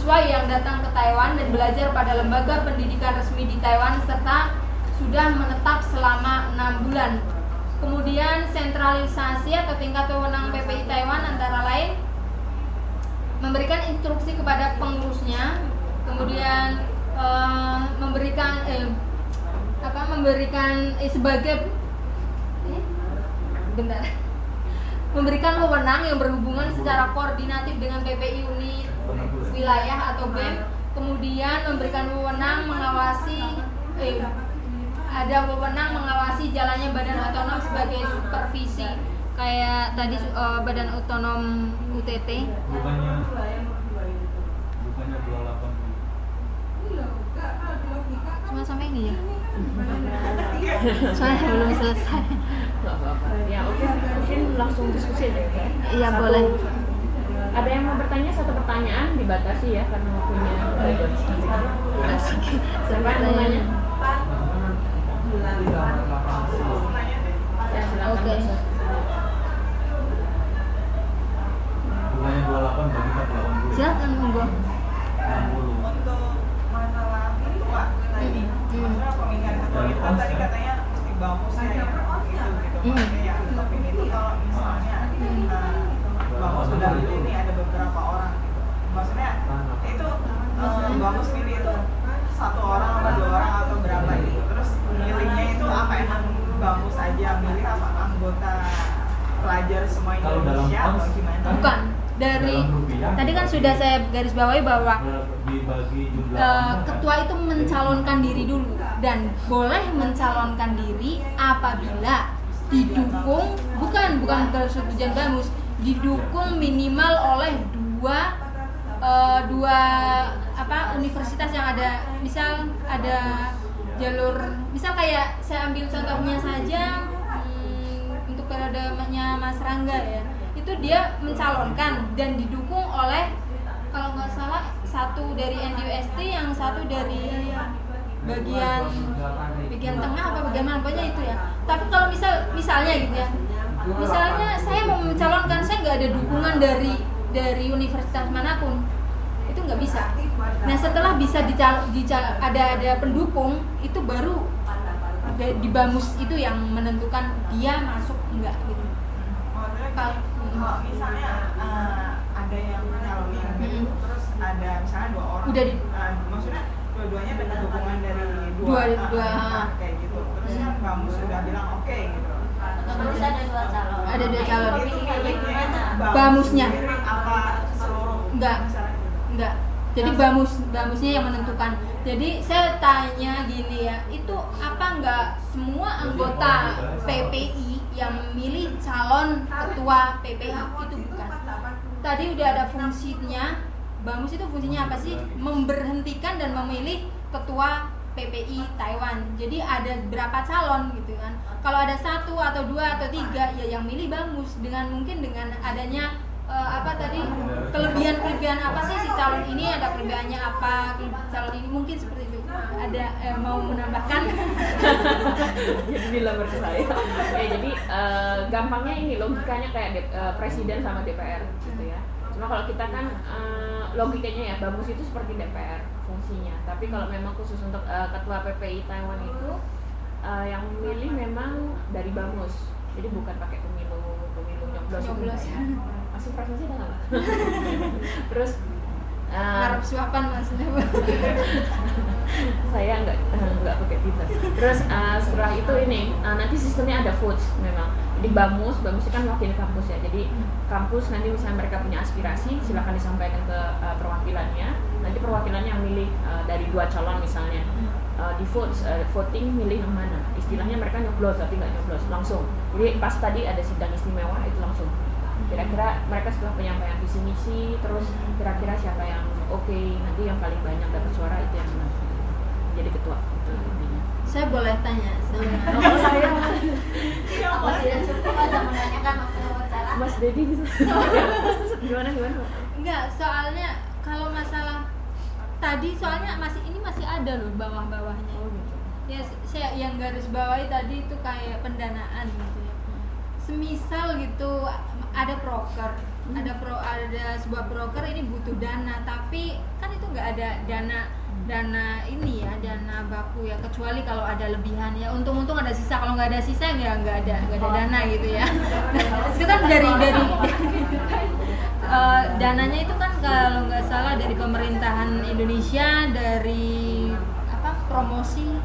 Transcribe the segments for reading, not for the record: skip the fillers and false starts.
mahasiswa yang datang ke Taiwan dan belajar pada lembaga pendidikan resmi di Taiwan serta sudah menetap selama 6 bulan. Kemudian sentralisasi atau tingkat wewenang PPI Taiwan antara lain memberikan instruksi kepada pengurusnya, kemudian memberikan wewenang yang berhubungan secara koordinatif dengan PPI unit wilayah atau BEM, kemudian memberikan wewenang mengawasi jalannya badan otonom sebagai supervisi kayak tadi badan otonom UTT. Bukannya 28. Cuma sampai ini ya. Soalnya belum selesai. Ya oke, mungkin langsung diskusi deh ya. Iya boleh. Ada yang mau bertanya satu pertanyaan dibatasi ya karena waktunya jam segini. Siapa yang mau nanya? Ya silakan. Oke. Bukannya 28 bagi 80. Silakan monggo. 60. Untuk masalah ketua tadi, masalah pemilihan ketua itu kan tadi katanya mesti bagusnya ya gitu. Maksudnya yang topik itu kalau misalnya bagus sudah ini ada beberapa orang gitu. Maksudnya itu bagus pilih itu satu orang atau dua orang atau berapa gitu. Terus milihnya itu apa emang bagus aja milih apa anggota pelajar semua Indonesia atau gimana? Bukan. Dari tadi kan sudah saya garis bawahi bahwa ketua itu mencalonkan diri dulu dan boleh mencalonkan diri apabila didukung bukan persetujuan BAMUS, didukung minimal oleh dua universitas yang ada, misal ada jalur, misal kayak saya ambil contohnya saja untuk periodenya Mas Rangga ya, itu dia mencalonkan dan didukung oleh kalau nggak salah satu dari NUST, yang satu dari bagian tengah apa bagaimana pokoknya itu ya. Tapi kalau misalnya gitu ya, misalnya saya mau mencalonkan, saya nggak ada dukungan dari universitas manapun, itu nggak bisa. Nah setelah bisa ada pendukung, itu baru di BAMUS itu yang menentukan dia masuk enggak gitu. Kalau misalnya ada yang mencalonin gitu, terus ada misalnya dua orang, maksudnya dua-duanya dapat dukungan dari dua kayak gitu, terus kan BAMUS sudah bilang oke gitu. Terus ada dua calon. Ada dua calon. Itu gimana? BAMUS-nya. Apa seluruh? Enggak. Jadi BAMUSnya yang menentukan. Jadi saya tanya gini ya, itu apa enggak semua anggota PPI yang memilih calon ketua PPI? Itu bukan. Tadi udah ada fungsinya. BAMUS itu fungsinya apa sih? Memberhentikan dan memilih ketua PPI Taiwan. Jadi ada berapa calon gitu kan. Kalau ada 1 atau 2 atau 3 ya yang milih BAMUS, mungkin dengan adanya kelebihan apa sih si calon ini, ada kelebihannya apa, calon ini mungkin seperti itu. Ada mau menambahkan? Jadi dilamar ke saya. Jadi gampangnya ini logikanya kayak presiden sama DPR gitu ya. Cuma kalau kita kan logikanya ya BAMUS itu seperti DPR fungsinya. Tapi kalau memang khusus untuk ketua PPI Taiwan itu yang memilih memang dari BAMUS. Jadi bukan pakai pemilu nyoblos ya. Masih prestasi udah nggak? Terus Harap suapan maksudnya. Saya nggak pakai Twitter. Terus setelah itu ini nanti sistemnya ada votes memang. Jadi BAMUS itu kan wakil kampus ya. Jadi kampus nanti misalnya mereka punya aspirasi, silakan disampaikan ke perwakilannya. Nanti perwakilannya yang milih dari 2 calon misalnya. Di voting milih yang mana. Istilahnya mereka nyoblos tapi nggak nyoblos langsung. Jadi pas tadi ada sidang istimewa itu langsung. Kira-kira mereka setelah penyampaian visi misi, terus kira-kira siapa yang oke, nanti yang paling banyak dapat suara itu yang menang. Jadi ketua itu intinya. Saya boleh tanya Saya Aku tidak cukup ada menanyakan waktu wawancara. Mas Dedi bisa. Gimana? enggak, soalnya kalau masalah tadi soalnya masih ada loh bawah-bawahnya. Oh gitu. Ya saya yang garis bawahi tadi itu kayak pendanaan gitu ya. Semisal gitu ada broker, ada sebuah broker ini butuh dana, tapi kan itu nggak ada dana ini ya, dana baku ya, kecuali kalau ada lebihan ya, untung-untung ada sisa. Kalau nggak ada sisa ya nggak ada dana gitu ya. Itu kan dari dananya itu kan kalau nggak salah dari pemerintahan Indonesia, dari promosi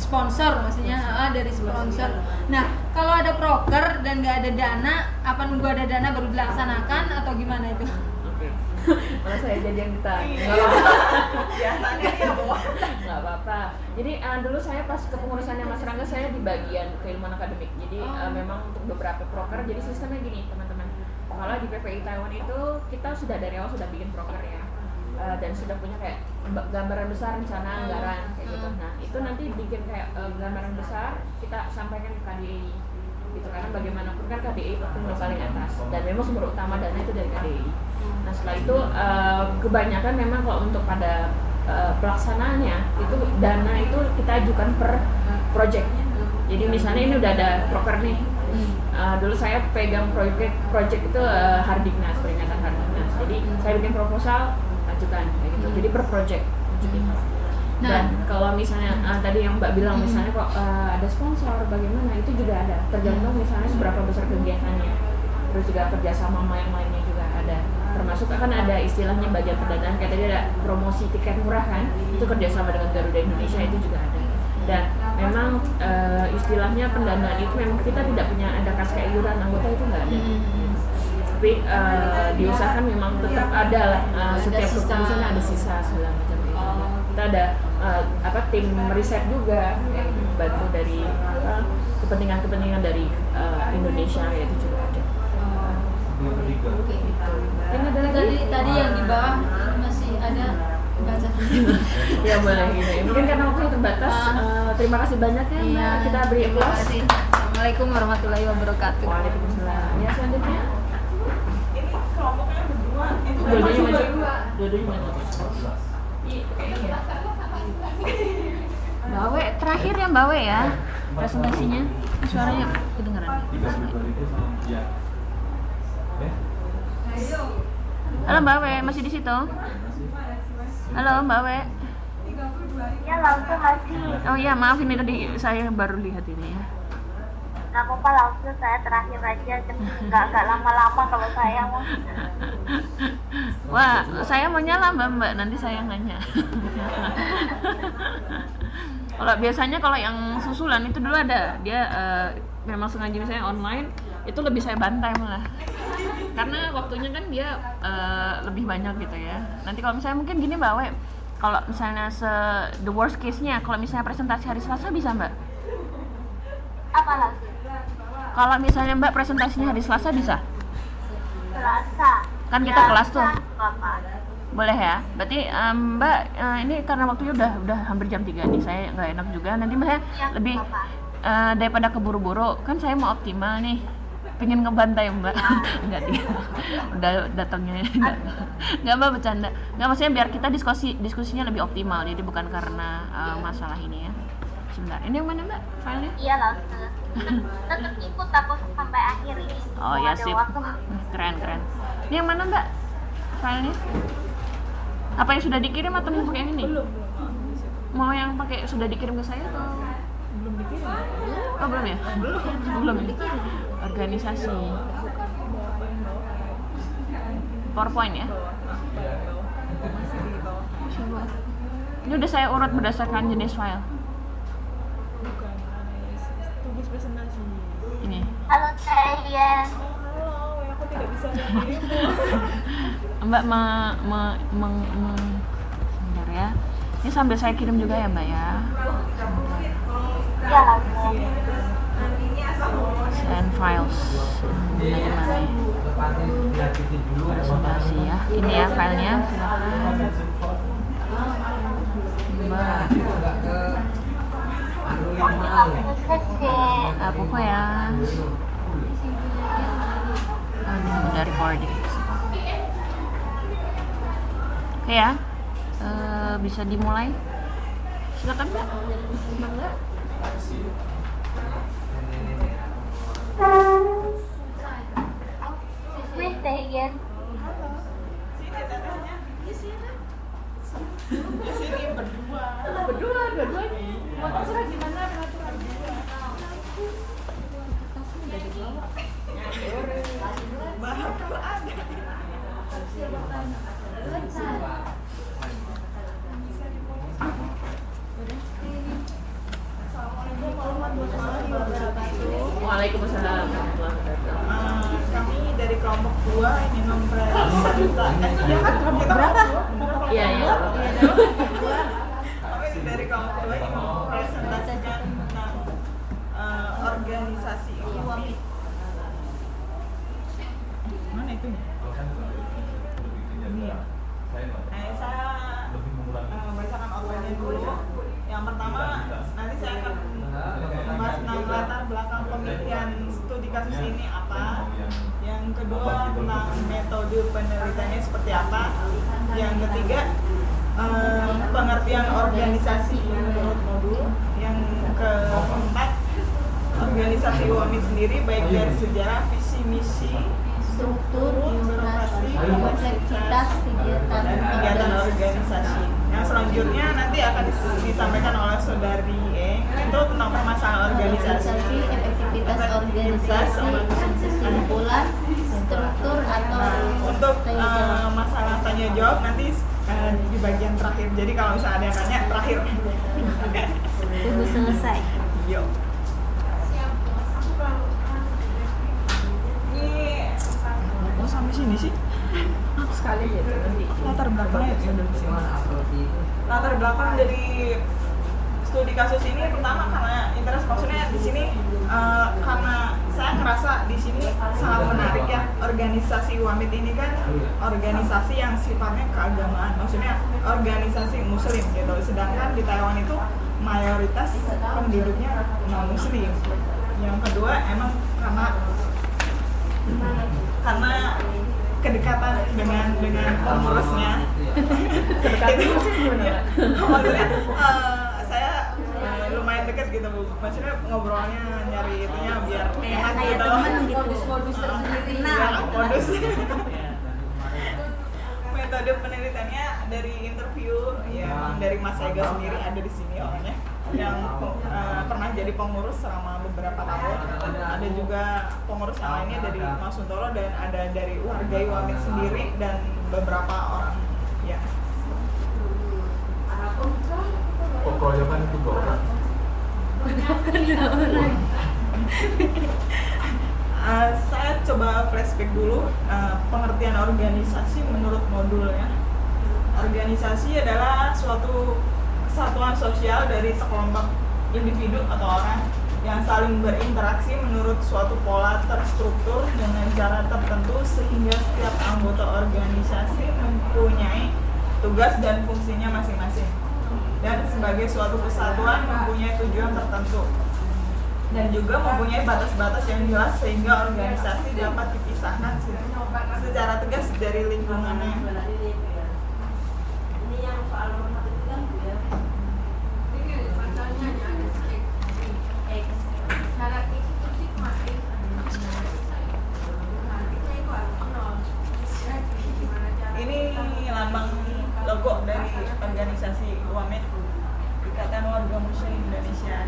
sponsor, maksudnya dari sponsor. Nah, kalau ada proker dan nggak ada dana, apa nunggu ada dana baru dilaksanakan atau gimana itu? Malah saya jadi yang ditanya. Biasanya dia bawa. Nggak apa-apa. Jadi dulu saya pas kepengurusannya Mas Rangga, saya di bagian keilmuan akademik. Jadi memang untuk beberapa proker, jadi sistemnya gini teman-teman. Kalau di PPI Taiwan itu kita sudah dari awal sudah bikin proker ya, dan sudah punya kayak gambaran besar rencana anggaran kayak gitu. Nah itu nanti bikin kayak gambaran besar kita sampaikan ke KDI gitu, karena bagaimanapun kan KDI itu paling atas dan memang sumber utama dana itu dari KDI. Nah setelah itu kebanyakan memang kalau untuk pada pelaksanaannya itu dana itu kita ajukan per project. Jadi misalnya ini udah ada proker nih. Dulu saya pegang project itu Hardiknas, peringatan Hardiknas. Jadi saya bikin proposal, ajukan kayak gitu. Jadi per project. Dan kalau misalnya tadi yang Mbak bilang misalnya kok ada sponsor, bagaimana itu juga ada. Tergantung misalnya seberapa besar kegiatannya. Terus juga kerjasama sama yang lainnya juga ada. Termasuk akan ada istilahnya bagian pendanaan, kayak tadi ada promosi tiket murah kan, itu kerjasama dengan Garuda Indonesia itu juga ada. Dan memang istilahnya pendanaan itu memang kita tidak punya ada kas iuran anggota itu nggak ada. Tapi diusahakan memang tetap ada lah, setiap keputusan ada sisa segala macam itu. Kita ada tim riset juga yang bantu dari kepentingan dari Indonesia ya, itu juga ada. Oke, gitu. Tadi yang di bawah masih ada baca. Ya boleh gitu ya. Mungkin karena waktu terbatas. Terima kasih banyak ya Mbak. Kita beri applause. Assalamualaikum warahmatullahi wabarakatuh. Waalaikumsalam. Ya selanjutnya. Ini kelompoknya berdua. Dua-duanya maju. Dua-duanya maju. Mbak We, terakhir ya Mbak We ya presentasinya. Suaranya kedengeran. Halo Mbak We, masih di situ? Halo Mbak We. Ya langsung masih. Oh iya, maaf ini tadi saya baru lihat ini ya. Gak apa-apa, langsung saya terakhir aja. Gak lama-lama kalau saya mau. Wah, saya mau nyala Mbak, nanti saya nanya. Kalau biasanya kalau yang susulan itu dulu ada, dia memang sengaja misalnya online, itu lebih saya bantai malah. Karena waktunya kan dia lebih banyak gitu ya. Nanti kalau misalnya mungkin gini Mbak We, kalau misalnya the worst case-nya, kalau misalnya presentasi hari Selasa bisa Mbak? Apa lagi? Kalau misalnya Mbak presentasinya hari Selasa bisa? Selasa. Kan kita kelas tuh. Bapak. Boleh ya? Berarti Mbak ini karena waktunya udah hampir jam 3 nih, saya nggak enak juga. Nanti Mbak lebih daripada keburu-buru, kan saya mau optimal nih. Pengen ngebantai Mbak. Enggak dia. Udah datangnya. Enggak Mbak, bercanda. Enggak, maksudnya biar kita diskusinya lebih optimal. Jadi bukan karena masalah ini ya. Sebentar. Ini yang mana Mbak? Filenya? Iya langsung. Tetap ikut aku sampai akhir ini. Oh ya Ada sip. waktu. Keren. Ini yang mana Mbak? Filenya? Apa yang sudah dikirim atau mau pakai yang ini? Belum. Mau yang pakai sudah dikirim ke saya atau belum dikirim? Oh belum ya? Belum ya? Organisasi PowerPoint ya? Coba. Ini udah saya urut berdasarkan jenis file. Tugas presentasi. Ini. Halo Tayan. Halo, aku tidak bisa kirim. Mbak sebentar ya. Ini sambil saya kirim juga ya Mbak ya. Iya langsung. Send files. Mana ya? Presentasi ya. Ini ya filenya. Silakan. Mbak. Apa ya? Ini udah recording. Oke ya. Bisa dimulai. Silakan Mbak. Mbak. Wih Tayan. Sini tetehnya. dua-duanya. Mau terserah gimana peraturannya. Udah dibawa. Baru ada. Assalamualaikum warahmatullahi wabarakatuh. Waalaikumsalam warahmatullahi wabarakatuh. Kami dari kelompok 2 ingin mempresentasikan. Ya kan kelompok kita berapa? Iya, iya. Kami dari kelompok 2 ingin mempresentasikan tentang organisasi UAMID. Mana itu? Ini ya. Saya bacakan outline-nya dulu. Yang pertama, nanti saya akan membahas tentang latar belakang pemilihan studi kasus ini apa. Yang kedua, tentang metode penelitiannya seperti apa. Yang ketiga, pengertian organisasi menurut modul. Yang keempat, organisasi UAMID sendiri baik dari sejarah, visi misi, struktur, birokrasi, kompleksitas kegiatan dan kegiatan organisasi. Yang selanjutnya nanti akan disampaikan oleh Saudari E itu tentang permasalahan organisasi, efektivitas organisasi, kesimpulan, struktur atau untuk tanya jawab. masalah tanya jawab nanti di bagian terakhir. Jadi kalau misalnya ada yang tanya terakhir. Tunggu selesai. Yuk. Ini oh sampai sini sih. Sekali aja nanti. Latar belakangnya ya dari sini. Latar belakang dari studi kasus ini pertama karena interest, maksudnya di sini karena saya ngerasa di sini sangat menarik ya. Organisasi UAMID ini kan organisasi yang sifatnya keagamaan, maksudnya organisasi muslim gitu. Sedangkan di Taiwan itu mayoritas penduduknya non muslim. Yang kedua emang karena kedekatan dengan pengurusnya. Kedekatan Itu- sih gimana? Maksudnya saya lumayan dekat gitu Bu. Maksudnya ngobrolnya nyari itunya biar enak kayak gitu. temen gitu. Modus-modus tersendiri. Iya, modus. Metode penelitiannya dari interview ya dari Mas Ega sendiri ada di sini orangnya yang pernah jadi pengurus selama beberapa tahun. Ada juga pengurus yang lainnya dari Mas Suntoro dan ada dari warga UAMID sendiri dan beberapa orang ya. Kok keroyokan itu orang? Saya coba flashback dulu pengertian organisasi menurut modulnya. Organisasi adalah suatu kesatuan sosial dari sekelompok individu atau orang yang saling berinteraksi menurut suatu pola terstruktur dengan cara tertentu sehingga setiap anggota organisasi mempunyai tugas dan fungsinya masing-masing dan sebagai suatu kesatuan mempunyai tujuan tertentu dan juga mempunyai batas-batas yang jelas sehingga organisasi dapat dipisahkan secara tegas dari lingkungannya. Ini lambang logo dari organisasi UAMID, Ikatan Warga Muslim Indonesia.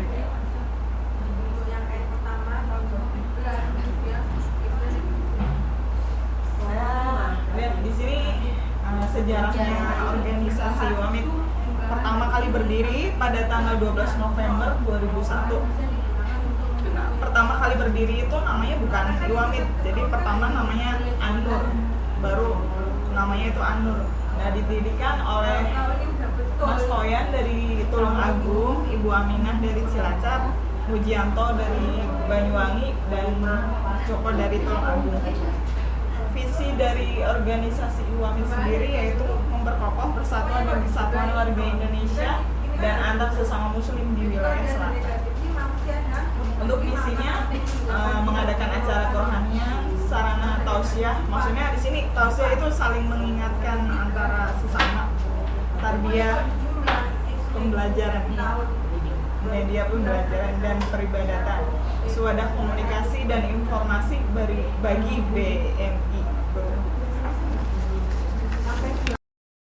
Lihat di sini sejarahnya organisasi UAMID pertama kali berdiri pada tanggal 12 November 2001. Nah, pertama kali berdiri itu namanya bukan UAMID, jadi pertama namanya ANUR, baru namanya itu ANUR. Nah, didirikan oleh Mas Toyan dari Tulungagung, Ibu Aminah dari Cilacap, Mujianto dari Banyuwangi, dan Mas Joko dari Tulungagung. Visi dari organisasi UAMID sendiri yaitu memperkokoh persatuan dan kesatuan warga Indonesia dan antar sesama muslim di wilayah selatan. Untuk misinya mengadakan acara kerohanian, sarana tausiah. Maksudnya di sini tausiah itu saling mengingatkan antara sesama, tarbiyah, pembelajaran, media pembelajaran dan peribadatan, suadah komunikasi dan informasi bagi BMI.